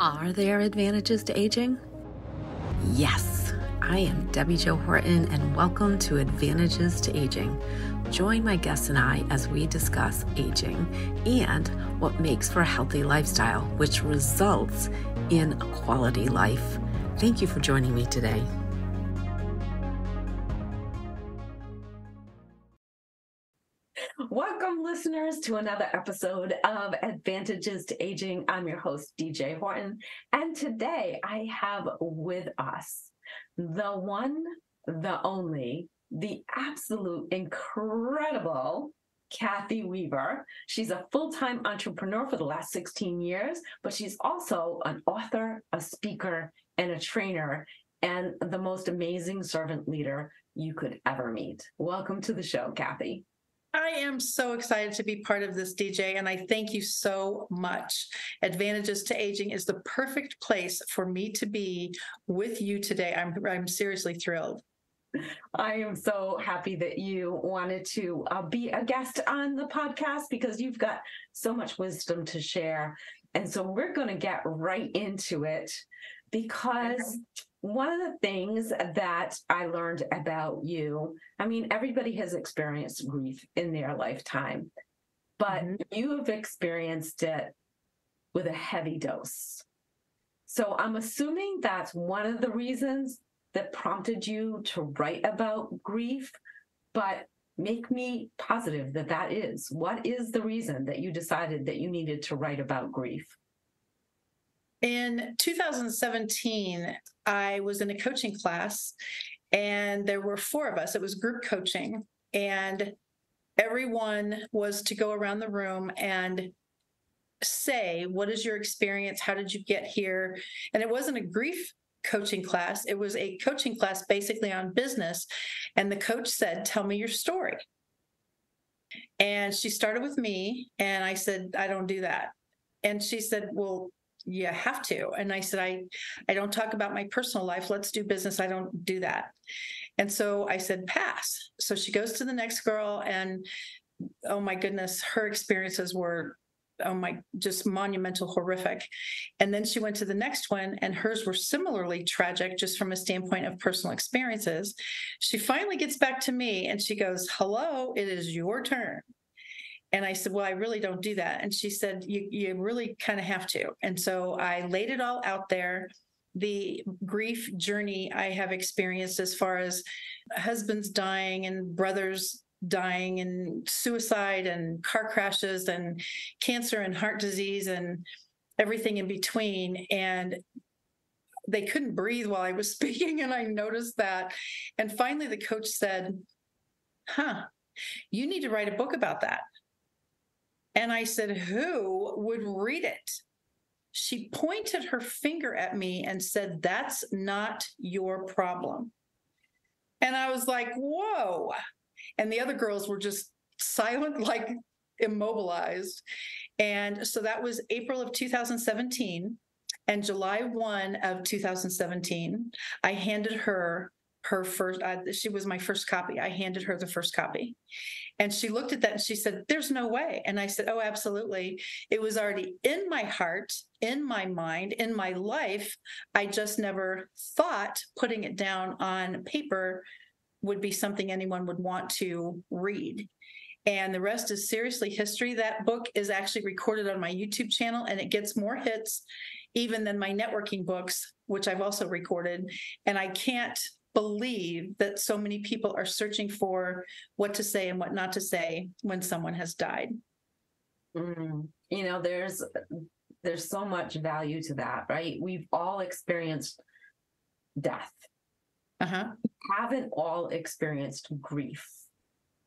Are there advantages to aging? Yes, I am Debbi-Jo Horton, and welcome to Advantages to Aging. Join my guests and I as we discuss aging and what makes for a healthy lifestyle, which results in a quality life. Thank you for joining me today. Welcome, listeners, to another episode of Advantages to Aging. I'm your host, DJ Horton, and today I have with us the one, the only, the absolute incredible Cathy Weaver. She's a full-time entrepreneur for the last 16 years, but she's also an author, a speaker, and a trainer, and the most amazing servant leader you could ever meet. Welcome to the show, Cathy. I am so excited to be part of this, DJ, and I thank you so much. Advantages to Aging is the perfect place for me to be with you today. I'm seriously thrilled. I am so happy that you wanted to be a guest on the podcast because you've got so much wisdom to share. And so we're going to get right into it because one of the things that I learned about you, I mean, everybody has experienced grief in their lifetime, but you have experienced it with a heavy dose. So I'm assuming that's one of the reasons that prompted you to write about grief, but make me positive that that is. What is the reason that you decided that you needed to write about grief? In 2017, I was in a coaching class, and there were four of us. It was group coaching, and everyone was to go around the room and say, what is your experience? How did you get here? And it wasn't a grief coaching class. It was a coaching class basically on business. And the coach said, tell me your story. And she started with me, and I said, I don't do that. And she said, well, you have to. And I said, I don't talk about my personal life. Let's do business. I don't do that. And so I said, pass. So she goes to the next girl, and oh my goodness, her experiences were, just monumental, horrific. And then she went to the next one, and hers were similarly tragic, just from a standpoint of personal experiences. She finally gets back to me, and she goes, hello, it is your turn. And I said, well, I really don't do that. And she said, you really kind of have to. And so I laid it all out there. The grief journey I have experienced as far as husbands dying and brothers dying and suicide and car crashes and cancer and heart disease and everything in between. And they couldn't breathe while I was speaking, and I noticed that. And finally, the coach said, you need to write a book about that. And I said, who would read it? She pointed her finger at me and said, that's not your problem. And I was like, whoa. And the other girls were just silent, like immobilized. And so that was April of 2017. And July 1 of 2017, I handed her first, she was my first copy. I handed her the first copy. And she looked at that and she said, there's no way. And I said, oh, absolutely. It was already in my heart, in my mind, in my life. I just never thought putting it down on paper would be something anyone would want to read. And the rest is seriously history. That book is actually recorded on my YouTube channel, and it gets more hits even than my networking books, which I've also recorded. And I can't believe that so many people are searching for what to say and what not to say when someone has died. You know, there's so much value to that, right? We've all experienced death. We haven't all experienced grief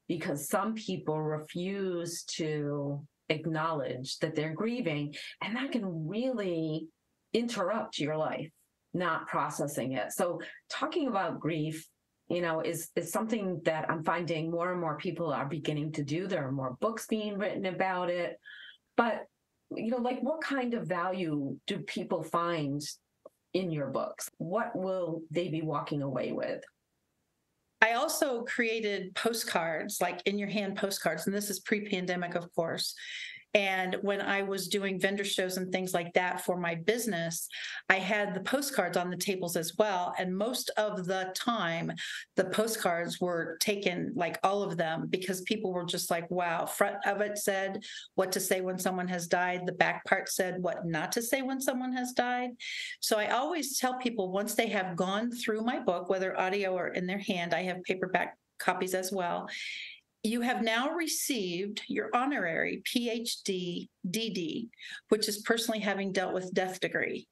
because some people refuse to acknowledge that they're grieving, and that can really interrupt your life, not processing it. So talking about grief, you know, is something that I'm finding more and more people are beginning to do. There are more books being written about it. But, you know, like, what kind of value do people find in your books? What will they be walking away with? I also created postcards, like in your hand postcards, and this is pre-pandemic, of course. And when I was doing vendor shows and things like that for my business, I had the postcards on the tables as well. And most of the time, the postcards were taken, like all of them, because people were just like, wow. Front of it said what to say when someone has died. The back part said what not to say when someone has died. So I always tell people, once they have gone through my book, whether audio or in their hand, I have paperback copies as well. You have now received your honorary PhD DD, which is personally having dealt with death degree.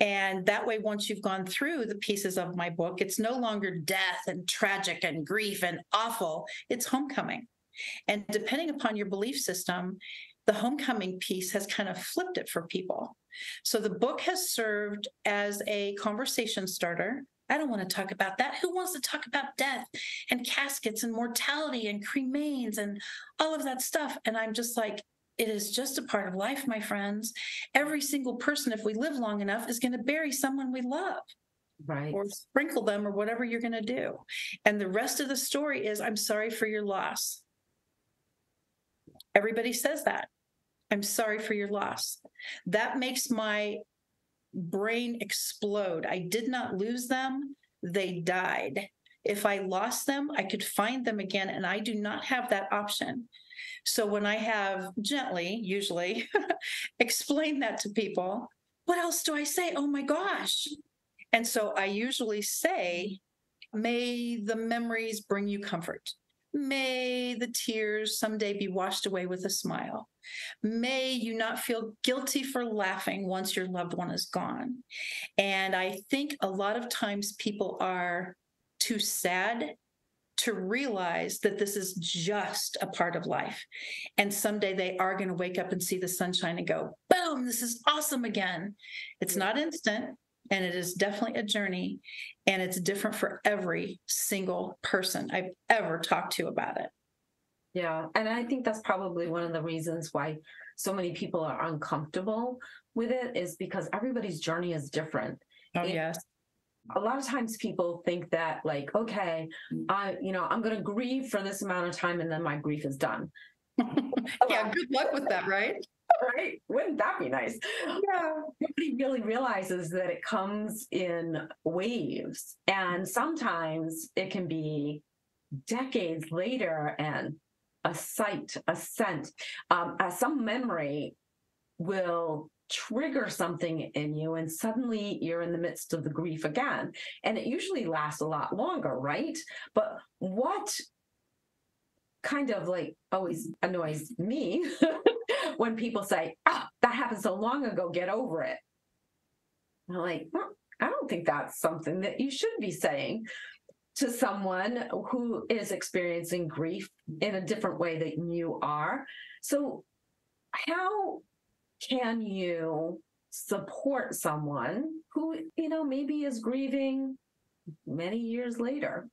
And that way, once you've gone through the pieces of my book, it's no longer death and tragic and grief and awful. It's homecoming. And depending upon your belief system, the homecoming piece has kind of flipped it for people. So the book has served as a conversation starter. I don't want to talk about that. Who wants to talk about death and caskets and mortality and cremains and all of that stuff? And I'm just like, it is just a part of life, my friends. Every single person, if we live long enough, is going to bury someone we love. Right. Or sprinkle them or whatever you're going to do. And the rest of the story is, I'm sorry for your loss. Everybody says that. I'm sorry for your loss. That makes my brain explode. I did not lose them. They died. If I lost them, I could find them again, and I do not have that option. So when I have gently, usually, explained that to people, what else do I say? Oh my gosh. And so I usually say, may the memories bring you comfort. May the tears someday be washed away with a smile. May you not feel guilty for laughing once your loved one is gone. And I think a lot of times people are too sad to realize that this is just a part of life. And someday they are going to wake up and see the sunshine and go, boom, this is awesome again. It's not instant. And it is definitely a journey, and it's different for every single person I've ever talked to about it. Yeah. And I think that's probably one of the reasons why so many people are uncomfortable with it, is because everybody's journey is different. Oh, yes. A lot of times people think that, like, okay, I'm going to grieve for this amount of time and then my grief is done. Yeah. Good luck with that, right? Right? Wouldn't that be nice? Yeah. Nobody really realizes that it comes in waves. And sometimes it can be decades later, and a sight, a scent, some memory will trigger something in you, and suddenly you're in the midst of the grief again. And it usually lasts a lot longer, right? But what kind of like always annoys me when people say, oh, that happened so long ago, get over it. I'm like, I don't think that's something that you should be saying to someone who is experiencing grief in a different way than you are. So how can you support someone who, maybe is grieving many years later?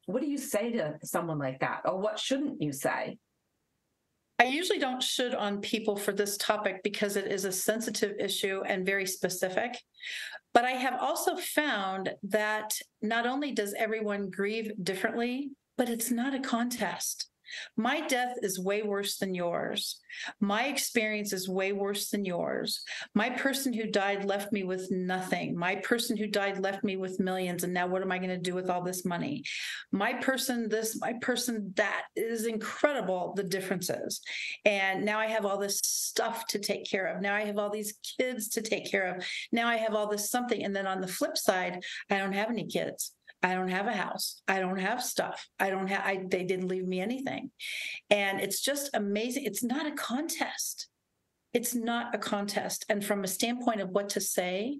What do you say to someone like that? Or what shouldn't you say? I usually don't should on people for this topic because it is a sensitive issue and very specific. But I have also found that not only does everyone grieve differently, but it's not a contest. My death is way worse than yours. My experience is way worse than yours. My person who died left me with nothing. My person who died left me with millions. And now what am I going to do with all this money? My person this, my person that. It is incredible, the differences. And now I have all this stuff to take care of. Now I have all these kids to take care of. Now I have all this something. And then on the flip side, I don't have any kids. I don't have a house. I don't have stuff. They didn't leave me anything. And it's just amazing. It's not a contest. It's not a contest. And from a standpoint of what to say,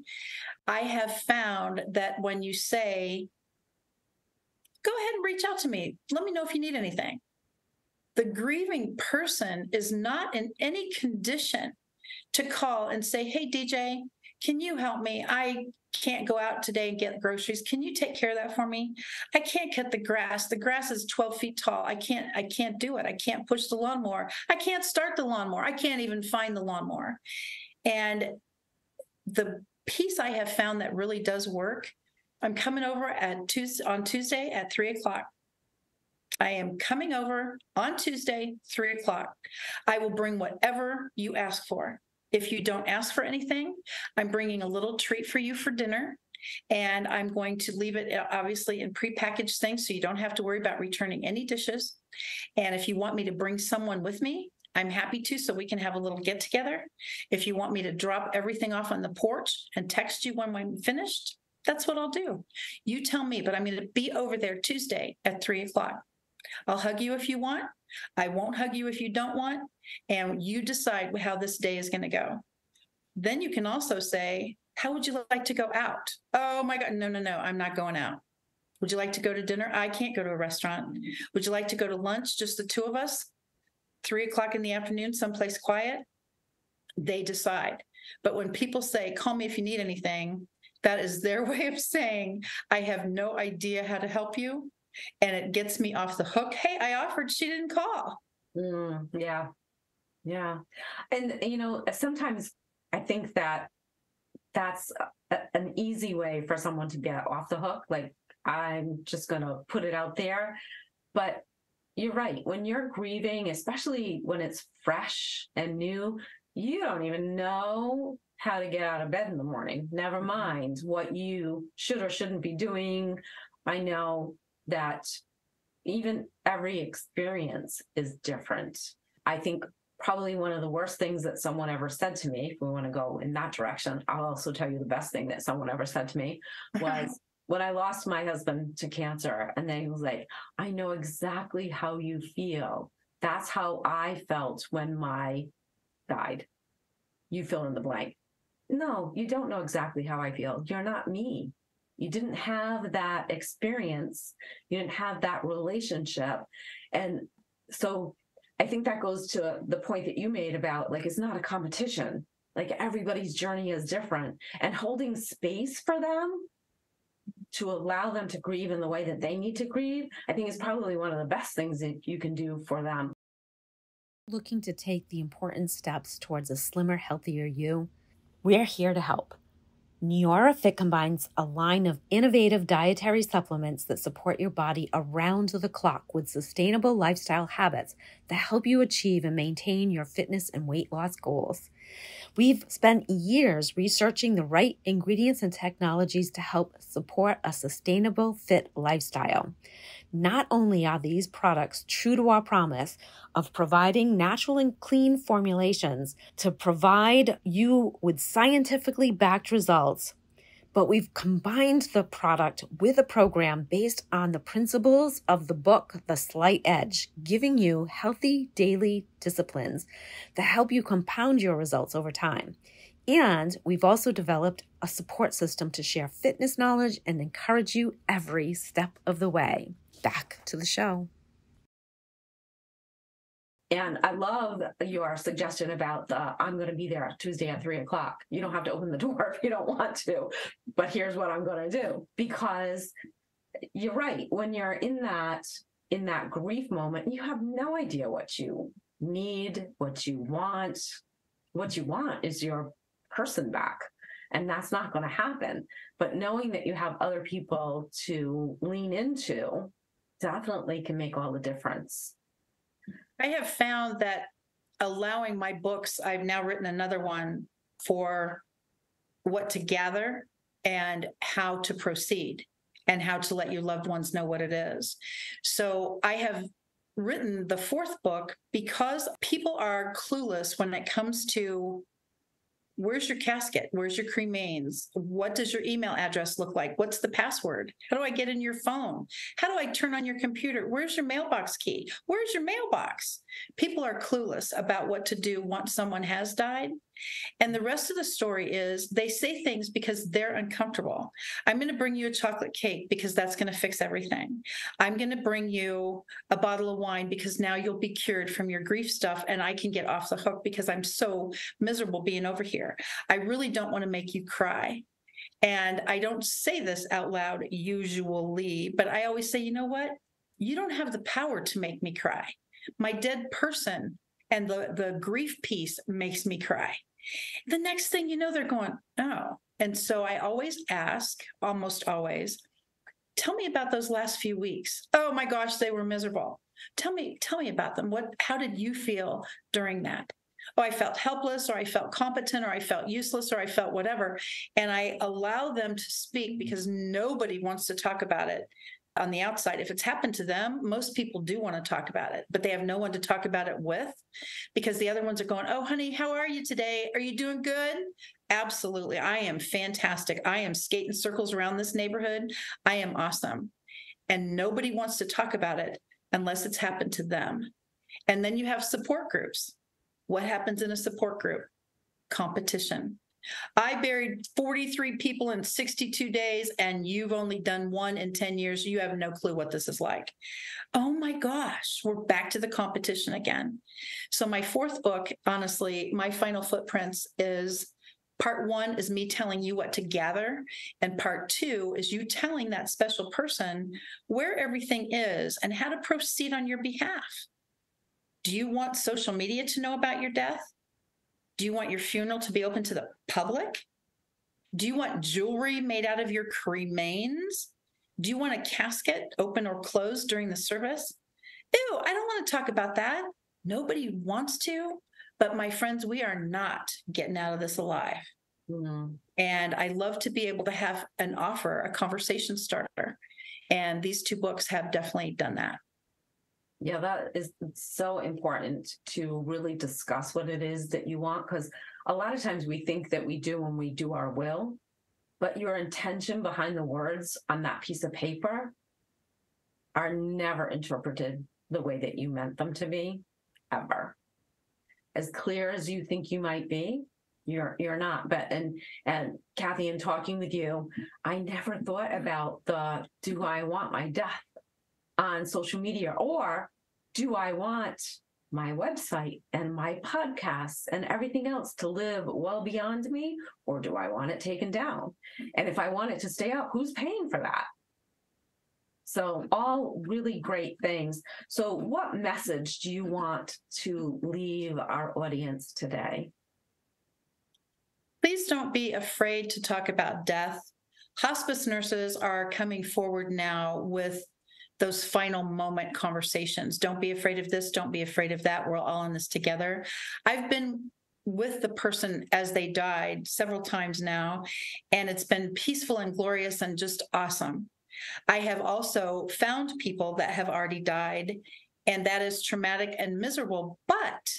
I have found that when you say, go ahead and reach out to me, let me know if you need anything. The grieving person is not in any condition to call and say, hey, DJ, can you help me? I can't go out today and get groceries. Can you take care of that for me? I can't cut the grass. The grass is 12 feet tall. I can't do it. I can't push the lawnmower. I can't start the lawnmower. I can't even find the lawnmower. And the piece I have found that really does work, I'm coming over on Tuesday at 3:00. I am coming over on Tuesday, 3:00. I will bring whatever you ask for. If you don't ask for anything, I'm bringing a little treat for you for dinner. And I'm going to leave it obviously in prepackaged things so you don't have to worry about returning any dishes. And if you want me to bring someone with me, I'm happy to, so we can have a little get together. If you want me to drop everything off on the porch and text you when I'm finished, that's what I'll do. You tell me, but I'm going to be over there Tuesday at 3:00. I'll hug you if you want. I won't hug you if you don't want. And you decide how this day is going to go. Then you can also say, how would you like to go out? Oh my God, no, I'm not going out. Would you like to go to dinner? I can't go to a restaurant. Would you like to go to lunch, just the two of us? 3:00 in the afternoon, someplace quiet? They decide. But when people say, call me if you need anything, that is their way of saying, I have no idea how to help you. And it gets me off the hook. Hey, I offered, she didn't call. Yeah. Yeah. And, sometimes I think that's an easy way for someone to get off the hook. Like, I'm just going to put it out there. But you're right. When you're grieving, especially when it's fresh and new, you don't even know how to get out of bed in the morning. Never mind what you should or shouldn't be doing. I know that even every experience is different. I think probably one of the worst things that someone ever said to me, if we want to go in that direction, I'll also tell you the best thing that someone ever said to me was when I lost my husband to cancer. And then he was like, I know exactly how you feel. That's how I felt when my died. You fill in the blank. No, you don't know exactly how I feel. You're not me. You didn't have that experience. You didn't have that relationship. And so I think that goes to the point that you made about, like, it's not a competition. Like, everybody's journey is different. And holding space for them to allow them to grieve in the way that they need to grieve, I think is probably one of the best things that you can do for them. Looking to take the important steps towards a slimmer, healthier you? We're here to help. NeuroFit combines a line of innovative dietary supplements that support your body around the clock with sustainable lifestyle habits that help you achieve and maintain your fitness and weight loss goals. We've spent years researching the right ingredients and technologies to help support a sustainable, fit lifestyle. Not only are these products true to our promise of providing natural and clean formulations to provide you with scientifically backed results, but we've combined the product with a program based on the principles of the book, The Slight Edge, giving you healthy daily disciplines that help you compound your results over time. And we've also developed a support system to share fitness knowledge and encourage you every step of the way. Back to the show. And I love your suggestion about I'm going to be there Tuesday at 3:00. You don't have to open the door if you don't want to, but here's what I'm going to do. Because you're right. When you're in that grief moment, you have no idea what you need, what you want. What you want is your person back. And that's not going to happen. But knowing that you have other people to lean into definitely can make all the difference. I have found that allowing my books, I've now written another one for what to gather and how to proceed and how to let your loved ones know what it is. So I have written the fourth book because people are clueless when it comes to where's your casket? Where's your cremains? What does your email address look like? What's the password? How do I get in your phone? How do I turn on your computer? Where's your mailbox key? Where's your mailbox? People are clueless about what to do once someone has died. And the rest of the story is they say things because they're uncomfortable. I'm going to bring you a chocolate cake because that's going to fix everything. I'm going to bring you a bottle of wine because now you'll be cured from your grief stuff and I can get off the hook because I'm so miserable being over here. I really don't want to make you cry. And I don't say this out loud usually, but I always say, you know what? You don't have the power to make me cry. My dead person and the grief piece makes me cry. The next thing you know, they're going, oh. And so I always ask, almost always, Tell me about those last few weeks. Oh my gosh, they were miserable. Tell me about them. How did you feel during that? Oh, I felt helpless, or I felt competent, or I felt useless, or I felt whatever. And I allow them to speak because nobody wants to talk about it on the outside. If it's happened to them, most people do want to talk about it, but they have no one to talk about it with because the other ones are going, oh, honey, how are you today? Are you doing good? Absolutely. I am fantastic. I am skating circles around this neighborhood. I am awesome. And nobody wants to talk about it unless it's happened to them. And then you have support groups. What happens in a support group? Competition. I buried 43 people in 62 days, and you've only done one in 10 years. You have no clue what this is like. Oh my gosh, we're back to the competition again. So my fourth book, honestly, My Final Footprints, is part one is me telling you what to gather. And part two is you telling that special person where everything is and how to proceed on your behalf. Do you want social media to know about your death? Do you want your funeral to be open to the public? Do you want jewelry made out of your cremains? Do you want a casket open or closed during the service? Ew, I don't want to talk about that. Nobody wants to, but my friends, we are not getting out of this alive. Mm-hmm. And I love to be able to have an offer, a conversation starter. And these two books have definitely done that. Yeah, that is so important to really discuss what it is that you want, because a lot of times we think that we do when we do our will, but your intention behind the words on that piece of paper are never interpreted the way that you meant them to be, ever. As clear as you think you might be, you're not. But and Cathy, in talking with you, I never thought about do I want my death on social media, or do I want my website and my podcasts and everything else to live well beyond me, or do I want it taken down? And if I want it to stay up, who's paying for that? So all really great things. So what message do you want to leave our audience today? Please don't be afraid to talk about death. Hospice nurses are coming forward now with those final moment conversations. Don't be afraid of this. Don't be afraid of that. We're all in this together. I've been with the person as they died several times now, and it's been peaceful and glorious and just awesome. I have also found people that have already died, and that is traumatic and miserable, but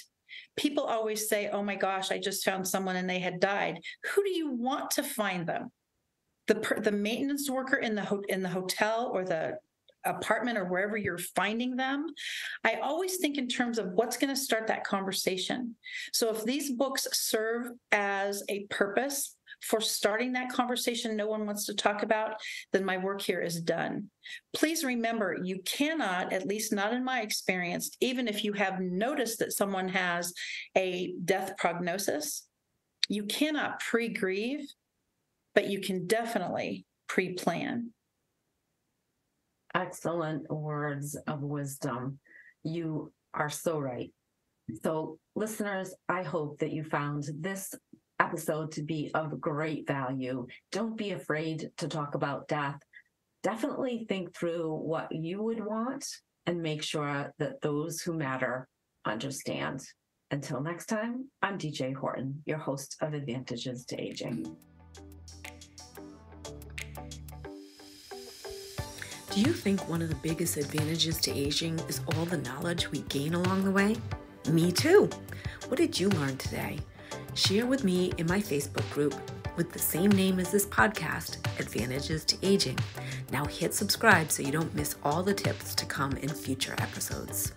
people always say, oh my gosh, I just found someone and they had died. Who do you want to find them? The maintenance worker in the hotel or the apartment or wherever you're finding them? I always think in terms of what's going to start that conversation. So if these books serve as a purpose for starting that conversation no one wants to talk about, then my work here is done. Please remember, you cannot, at least not in my experience, even if you have noticed that someone has a death prognosis, you cannot pre-grieve, but you can definitely pre-plan. Excellent words of wisdom. You are so right. So listeners, I hope that you found this episode to be of great value. Don't be afraid to talk about death. Definitely think through what you would want and make sure that those who matter understand. Until next time, I'm DJ Horton, your host of Advantages to Aging. Do you think one of the biggest advantages to aging is all the knowledge we gain along the way? Me too. What did you learn today? Share with me in my Facebook group with the same name as this podcast, Advantages to Aging. Now hit subscribe so you don't miss all the tips to come in future episodes.